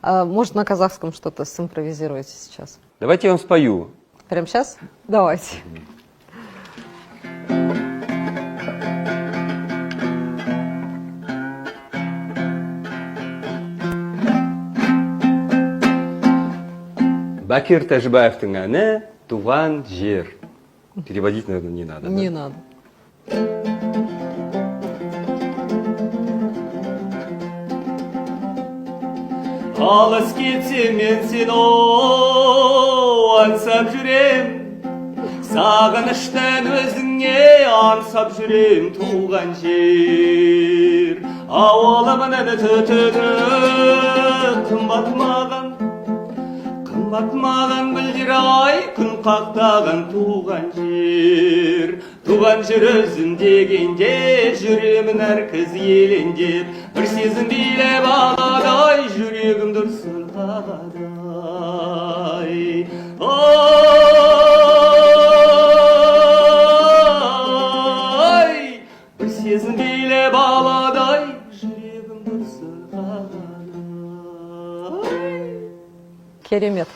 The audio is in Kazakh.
Может, на казахском что-то симпровизируете сейчас? Давайте я вам спою. Прямо сейчас? Давайте. Бакир Тәжібаевтың әні «Туған жер». Переводить, наверное, не надо. Не да? надо. Алыс кетсем мен сені аңсап жүрем, сағыныштан өзіңе аңсап жүрем, туған жер. Ауылымның түтіні қымбат маған білдір ай, күн қақтаған туған жер. Туған жер өзім дегенде, жүремін әркіз елендеп, бір сезім билеп аладай, жүрегім дүр сырғадай. Ой, бір сезім билеп аладай, жүрегім дүр сырғадай. Керемет.